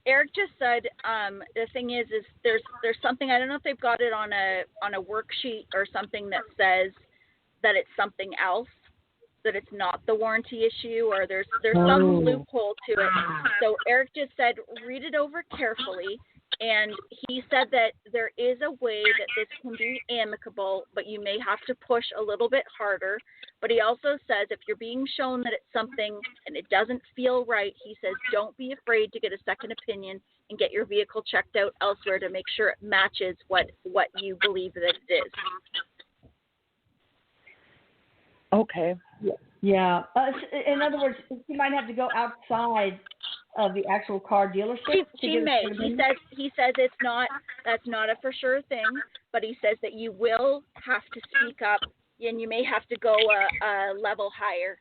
Erik just said the thing is there's something, I don't know if they've got it on a worksheet or something that says that it's something else, that it's not the warranty issue, or there's some loophole to it. So Erik just said read it over carefully, and he said that there is a way that this can be amicable, but you may have to push a little bit harder. But he also says if you're being shown that it's something and it doesn't feel right, he says don't be afraid to get a second opinion and get your vehicle checked out elsewhere to make sure it matches what you believe that it is. Okay. Yeah. In other words, you might have to go outside of the actual car dealership. She may. He says that's not a for sure thing, but he says that you will have to speak up and you may have to go a level higher.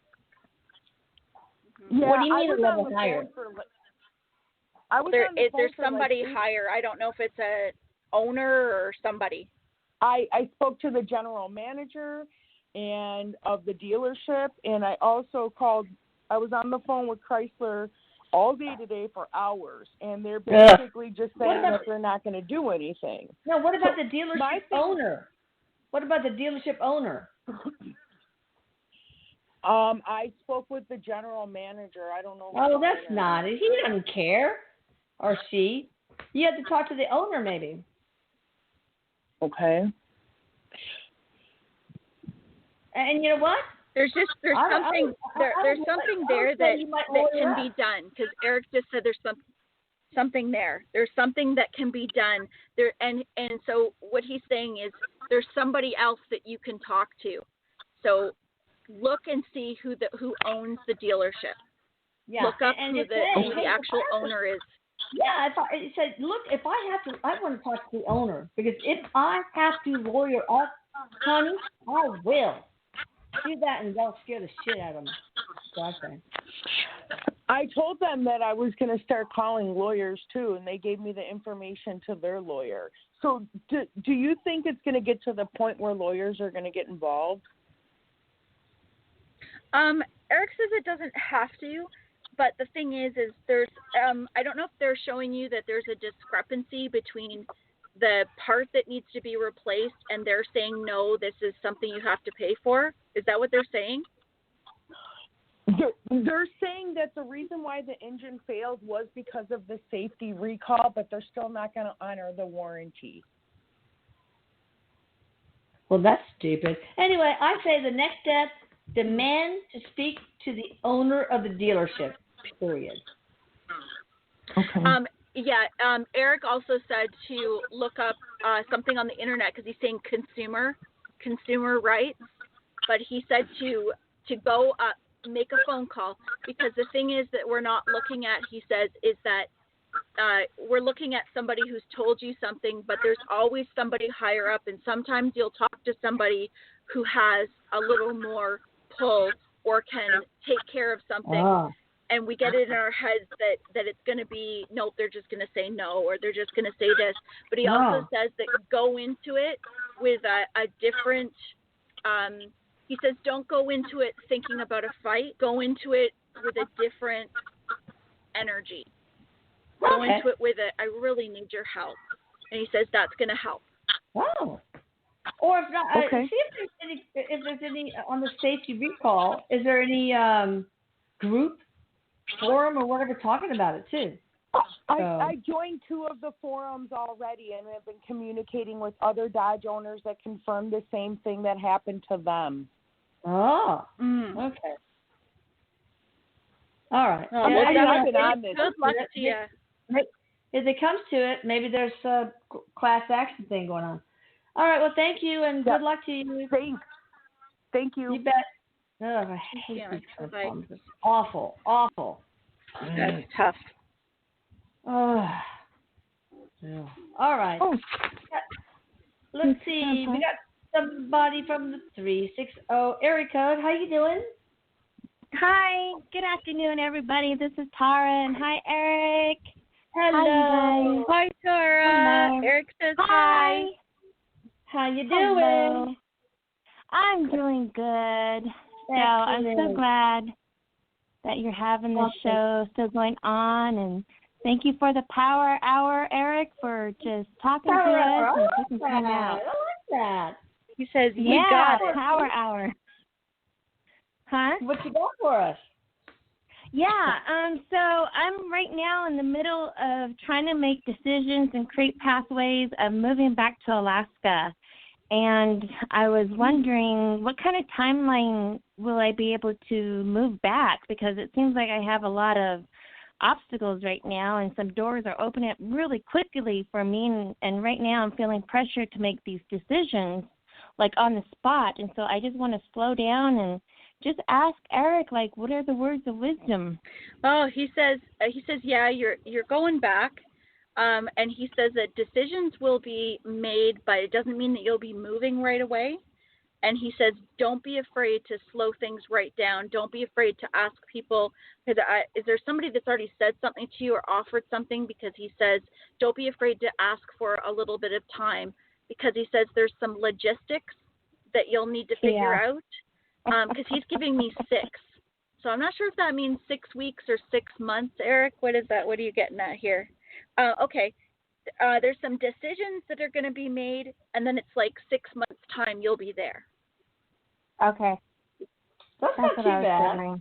Yeah, what do you mean a level higher? There's somebody higher. I don't know if it's a owner or somebody. I spoke to the general manager and of the dealership, and I also called. I was on the phone with Chrysler all day today for hours, and they're basically just saying that they're not going to do anything. No, what about the dealership owner? What about the dealership owner? I spoke with the general manager. I don't know. Oh, that's not it. He doesn't care, or she. You have to talk to the owner, maybe. Okay. And you know what? There's something there that can be done, because Erik just said there's something there. There's something that can be done there, and so what he's saying is there's somebody else that you can talk to. So look and see who owns the dealership. Yeah. Look up who the actual owner is. Yeah, it said, look, I want to talk to the owner, because if I have to lawyer up, honey, I will. Do that and they'll scare the shit out of me. I told them that I was going to start calling lawyers too, and they gave me the information to their lawyer. So do you think it's going to get to the point where lawyers are going to get involved? Erik says it doesn't have to, but the thing is there's I don't know if they're showing you that there's a discrepancy between the part that needs to be replaced and they're saying no, this is something you have to pay for. Is that what they're saying? They're saying that the reason why the engine failed was because of the safety recall, but they're still not going to honor the warranty. Well, that's stupid. Anyway, I say the next step, demand to speak to the owner of the dealership, period. Okay. Erik also said to look up something on the internet, because he's saying consumer rights, but he said to go up, make a phone call, because the thing is that we're not looking at, he says, is that we're looking at somebody who's told you something, but there's always somebody higher up, and sometimes you'll talk to somebody who has a little more pull or can take care of something. And we get it in our heads that it's going to be, nope, they're just going to say no, or they're just going to say this. But he also says that go into it with a different, he says don't go into it thinking about a fight. Go into it with a different energy. Go into it with I really need your help. And he says that's going to help. Oh. Or if not, see if there's any on the safety recall, is there any group, forum, or whatever talking about it too? I joined 2 of the forums already, and have been communicating with other Dodge owners that confirmed the same thing that happened to them. Oh, okay. All right. Good luck to you. If it comes to it, maybe there's a class action thing going on. All right. Well, thank you, and good luck to you. Thank you. You bet. I hate these forums. It's awful. That's tough. Yeah. All right. Oh, Let's see. We got somebody from the 360 area code. How you doing? Hi. Good afternoon, everybody. This is Tara, and hi, Erik. Hello. Hi, Tara. Hello. Erik says hi. How you doing? Hello. I'm doing good. So I'm so glad that you're having this show still going on, and thank you for the Power Hour, Erik, for just talking to us and taking time out. I like that. He says, "You got it." Power Hour. Huh? What you got for us? Yeah, so I'm right now in the middle of trying to make decisions and create pathways of moving back to Alaska. And I was wondering, what kind of timeline will I be able to move back? Because it seems like I have a lot of obstacles right now, and some doors are opening up really quickly for me. And right now I'm feeling pressure to make these decisions, like on the spot. And so I just want to slow down and just ask Erik, like, what are the words of wisdom? Oh, he says, yeah, you're going back, and he says that decisions will be made, but it doesn't mean that you'll be moving right away. And he says, don't be afraid to slow things right down. Don't be afraid to ask people. Is there somebody that's already said something to you or offered something? Because he says, don't be afraid to ask for a little bit of time, because he says there's some logistics that you'll need to figure out. Because he's giving me 6. So I'm not sure if that means 6 weeks or 6 months, Erik. What is that? What are you getting at here? Okay. There's some decisions that are going to be made, and then it's like 6 months' time you'll be there. Okay. That's not too bad.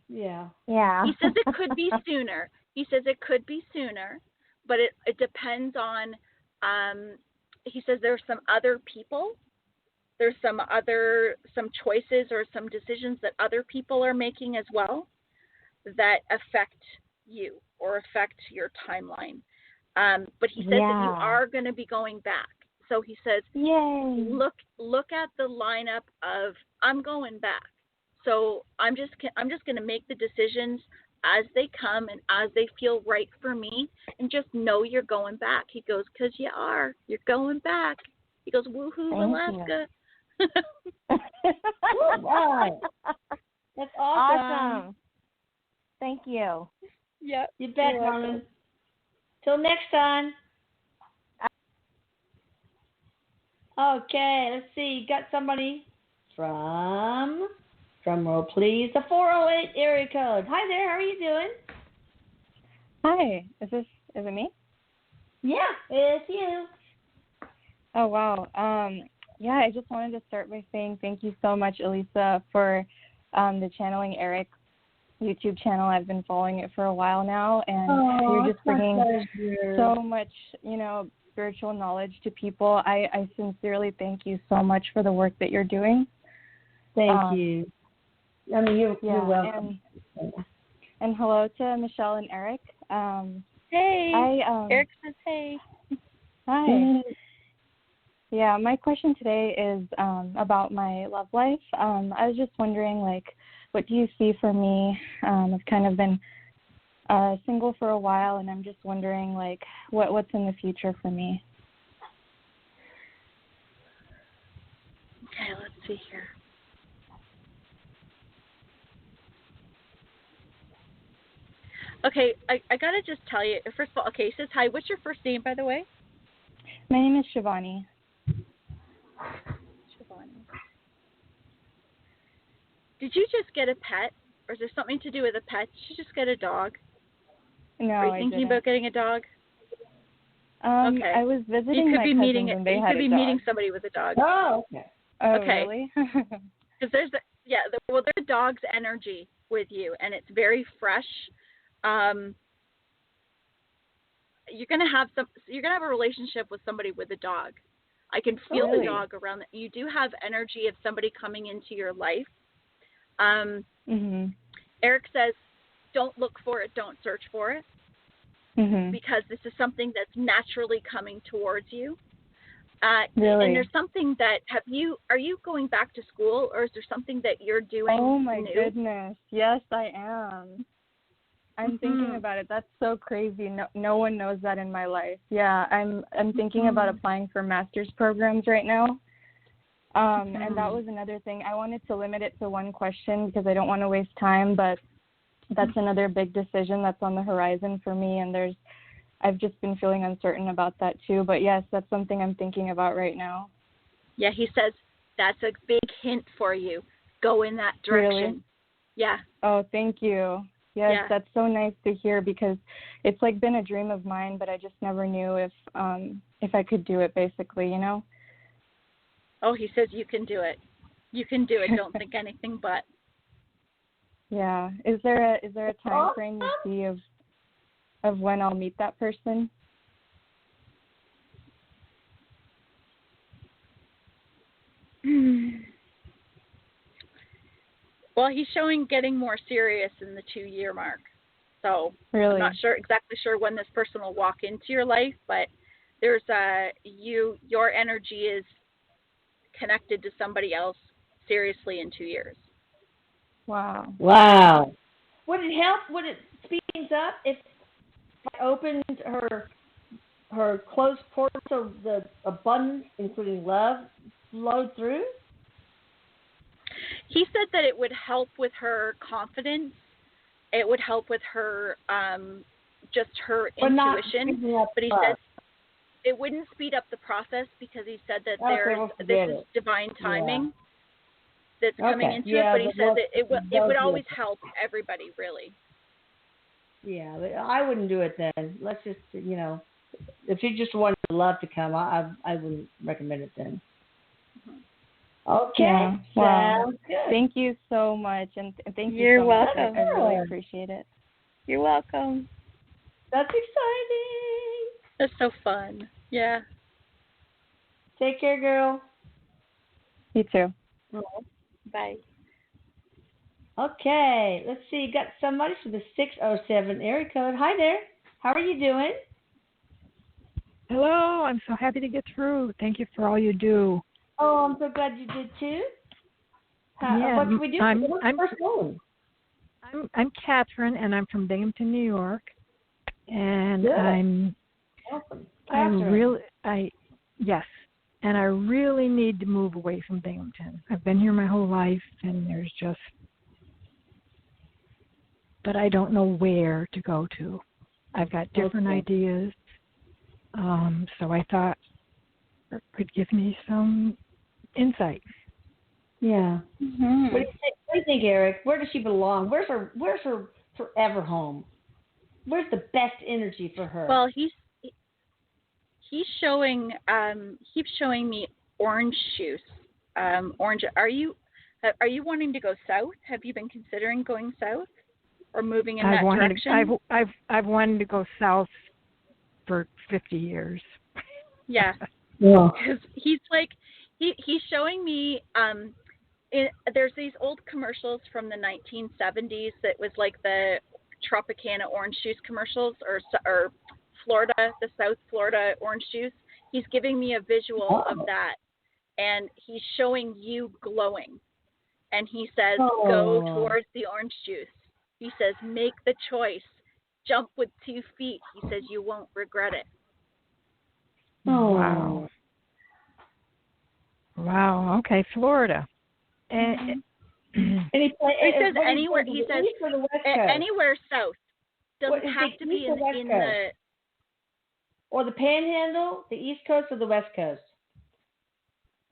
Yeah. Yeah. He says it could be sooner. But it depends on, he says there's some other people. There's some choices or some decisions that other people are making as well that affect you or affect your timeline. But he says that you are going to be going back. So he says, yay, look at the lineup of I'm going back. So I'm just going to make the decisions as they come and as they feel right for me, and just know you're going back. He goes, because you're going back. He goes, woohoo, Alaska. Wow. That's awesome. Thank you. Yep. You bet, Norman. Till next time. Okay, let's see. Got somebody from, drum roll please, the 408 area code. Hi there, how are you doing? Hi, is it me? Yeah, it's you. Oh, wow. Yeah, I just wanted to start by saying thank you so much, Elisa, for the Channeling Erik YouTube channel. I've been following it for a while now, and you're just bringing so much, spiritual knowledge to people. I sincerely thank you so much for the work that you're doing. Thank you. I mean, you're welcome. And hello to Michelle and Erik. Hey. Erik says hey. Hi. Yeah, my question today is about my love life. I was just wondering, what do you see for me? I've kind of been single for a while, and I'm just wondering, what's in the future for me? Okay, let's see here. Okay, I got to just tell you, first of all, okay, he says hi. What's your first name, by the way? My name is Shivani. Did you just get a pet, or is there something to do with a pet? Did you just get a dog? No, Are you thinking about getting a dog? Okay. I was visiting my cousins and they had a dog. You could be meeting somebody with a dog. Oh, okay. Oh, okay. Really? Because there's a dog's energy with you, and it's very fresh. You're gonna have a relationship with somebody with a dog. I can feel the dog around. You do have energy of somebody coming into your life. Erik says, don't look for it, don't search for it, because this is something that's naturally coming towards you. Really? And there's something that are you going back to school, or is there something that you're doing? Oh my new? goodness. Yes, I am. I'm thinking about it. That's so crazy. No one knows that in my life. Yeah, I'm thinking about applying for master's programs right now. And that was another thing. I wanted to limit it to one question because I don't want to waste time, but that's another big decision that's on the horizon for me, and I've just been feeling uncertain about that too. But yes, that's something I'm thinking about right now. Yeah, he says that's a big hint for you. Go in that direction. Really? Yeah. Oh, thank you. Yes, that's so nice to hear because it's like been a dream of mine, but I just never knew if I could do it, basically, you know? Oh, he says you can do it. You can do it. Don't think anything but. Yeah. Is there a time frame you see of when I'll meet that person? Well, he's showing getting more serious in the 2-year mark. So really? I'm not exactly sure when this person will walk into your life, but there's your energy is connected to somebody else seriously in 2 years. Wow. Wow. Would it help? Would it speed things up if I opened her closed portal so the abundance, including love, flowed through? He said that it would help with her confidence. It would help with her just her intuition. But he said it wouldn't speed up the process because he said that this is divine timing that's coming into it. But he says it would always help everybody, really. Yeah, but I wouldn't do it then. Let's just, if you just wanted love to come, I wouldn't recommend it then. Okay. Yeah. Wow. Sounds good. Thank you so much, and thank you You're so welcome. much. I really appreciate it. You're welcome. That's exciting. That's so fun. Yeah. Take care, girl. You too. Bye. Okay, let's see. Got somebody for the 607 area code. Hi there. How are you doing? Hello. I'm so happy to get through. Thank you for all you do. Oh, I'm so glad you did too. Yeah, what can we do? I'm Catherine, and I'm from Binghamton, New York, and Good. I'm Catherine. I really need to move away from Binghamton. I've been here my whole life, and but I don't know where to go to. I've got different ideas, so I thought it could give me some insight. Yeah. Mm-hmm. What do you think, Erik? Where does she belong? Where's her forever home? Where's the best energy for her? Well, he's showing me orange juice. Orange. Are you wanting to go south? Have you been considering going south or moving in that direction? I've wanted to go south for 50 years. Yeah. Yeah. Because he's like he's showing me there's these old commercials from the 1970s that was like the Tropicana orange juice commercials or Florida, the South Florida orange juice. He's giving me a visual of that, and he's showing you glowing, and he says go towards the orange juice. He says make the choice, jump with 2 feet. He says you won't regret it. Wow. Wow. Okay, Florida. And he says anywhere. He says anywhere south. Doesn't have to be in the. Or the Panhandle, the East Coast, or the West Coast.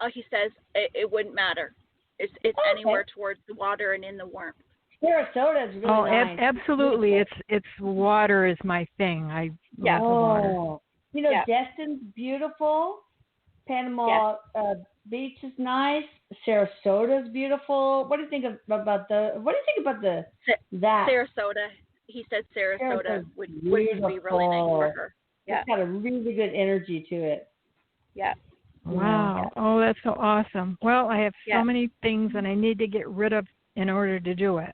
Oh, he says it wouldn't matter. It's anywhere towards the water and in the warmth. Sarasota is really nice. Absolutely. It's water is my thing. I love the water. Destin's beautiful. Panama Beach is nice. Sarasota's beautiful. What do you think about that? Sarasota. He said Sarasota would be really nice for her. Yeah. It's got a really good energy to it. Yeah. Wow. Oh, that's so awesome. Well, I have so many things and I need to get rid of in order to do it.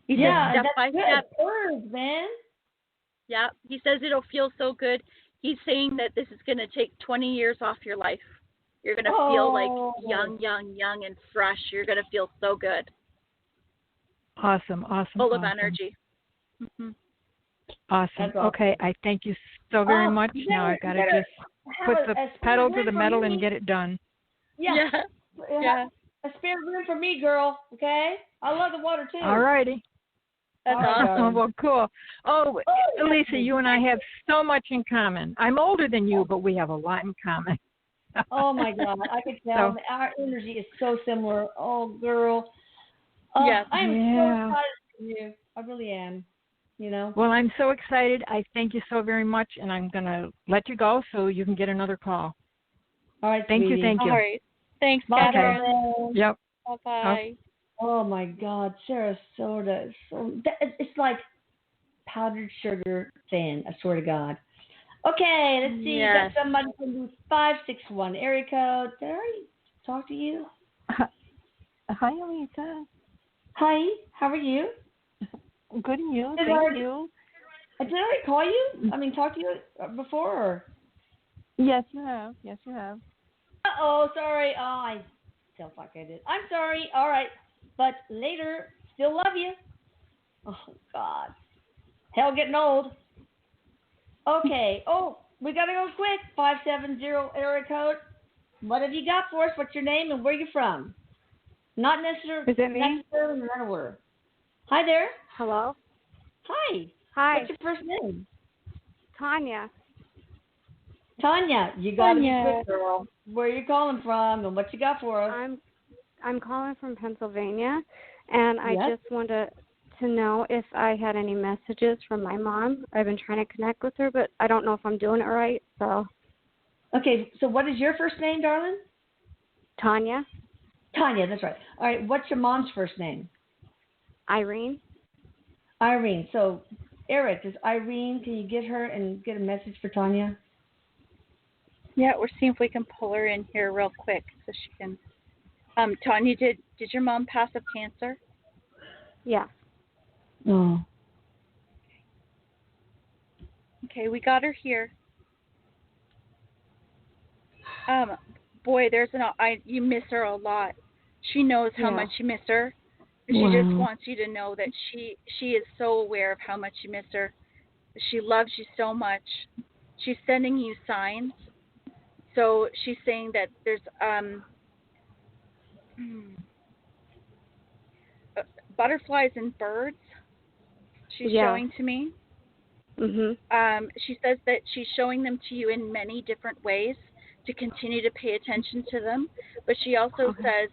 He says step by step. Birds, man. Yeah. He says it'll feel so good. He's saying that this is going to take 20 years off your life. You're going to feel like young and fresh. You're going to feel so good. Awesome. Full of energy. Mm-hmm. Awesome. Okay, I thank you so very much. Now I got to just put the pedal to the metal and get it done. Yeah. Yeah. A spare room for me, girl. Okay? I love the water, too. All righty. That's awesome. Well, cool. Oh, Elisa, you and I have so much in common. I'm older than you, but we have a lot in common. Oh, my God. I can tell. Our energy is so similar. Oh, girl. Yes. I am so excited for you. I really am. You know? Well, I'm so excited. I thank you so very much, and I'm going to let you go so you can get another call. All right, Thank sweetie. you. Thank you. All right. Thanks, Bye, Catherine. darling. Yep. Bye-bye. Okay. Oh, my God. Sarasota is so... It's like powdered sugar thin, I swear to God. Okay, let's see. Yes. Got somebody from 561 area code. Did I already talk to you? Hi, Elisa. Hi, how are you? Good, and you? Did Thank you. Did I already call you? I mean, talk to you before? Or? Yes, you have. Yes, you have. Uh-oh, sorry. Oh, I felt like I did. I'm sorry. All right. But later, still love you. Oh, God. Hell getting old. Okay. Oh, we got to go quick. 570 area code. What have you got for us? What's your name and where you from? Not necessarily. Is it me? Necessarily, no matter where. Hi there. Hello. Hi. Hi. What's your first name? Tanya. Tanya, you got to be quick, girl. Where are you calling from and what you got for us? I'm calling from Pennsylvania, and I just wanted to know if I had any messages from my mom. I've been trying to connect with her, but I don't know if I'm doing it right. So. Okay, so what is your first name, darling? Tanya. Tanya, that's right. All right, what's your mom's first name? Irene. Irene. So, Erik, is Irene, can you get her and get a message for Tanya? Yeah, we're seeing if we can pull her in here real quick so she can. Tanya, did your mom pass of cancer? Yeah. Oh. Okay, we got her here. Boy, you miss her a lot. She knows how much you miss her. She just wants you to know that she is so aware of how much you miss her. She loves you so much. She's sending you signs. So she's saying that there's butterflies and birds. She's showing to me. Mhm. She says that she's showing them to you in many different ways to continue to pay attention to them. But she also says,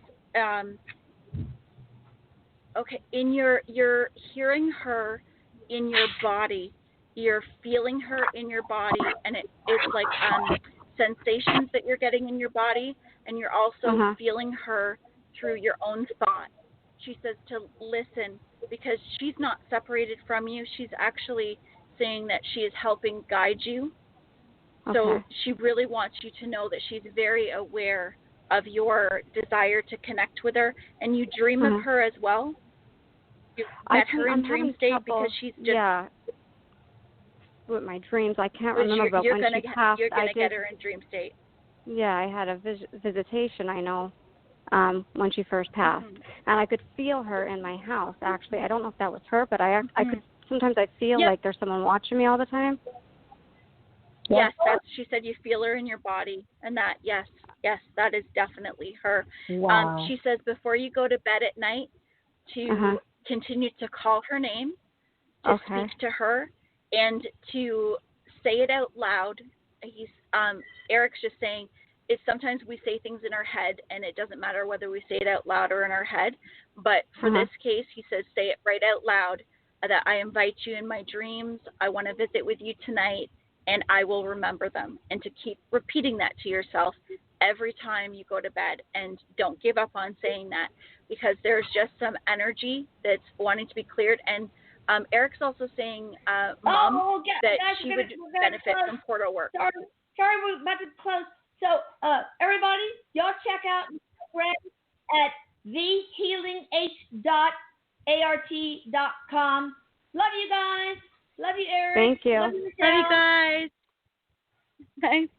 you're hearing her in your body. You're feeling her in your body, and it's like sensations that you're getting in your body, and you're also feeling her through your own thought. She says to listen because she's not separated from you. She's actually saying that she is helping guide you. So she really wants you to know that she's very aware of your desire to connect with her, and you dream of her as well. You've met her in dream state because she's just with my dreams. I can't remember, but when she passed, you're gonna get her in dream state. Yeah, I had a visitation. I know when she first passed, and I could feel her in my house. Actually, I don't know if that was her, but I could sometimes I feel like there's someone watching me all the time. Yes, she said you feel her in your body, and that yes, that is definitely her. Wow. She says before you go to bed at night to continue to call her name, to speak to her, and to say it out loud. Erik's just saying is sometimes we say things in our head, and it doesn't matter whether we say it out loud or in our head. But for this case, he says say it right out loud. That I invite you in my dreams. I want to visit with you tonight. And I will remember them, and to keep repeating that to yourself every time you go to bed. And don't give up on saying that, because there's just some energy that's wanting to be cleared. And Erik's also saying, Mom, that she would benefit from portal work. Sorry, we're about to close. So, everybody, y'all check out at thehealingh.art.com. Love you guys. Love you, Erik. Thank you. Love you guys. Thanks.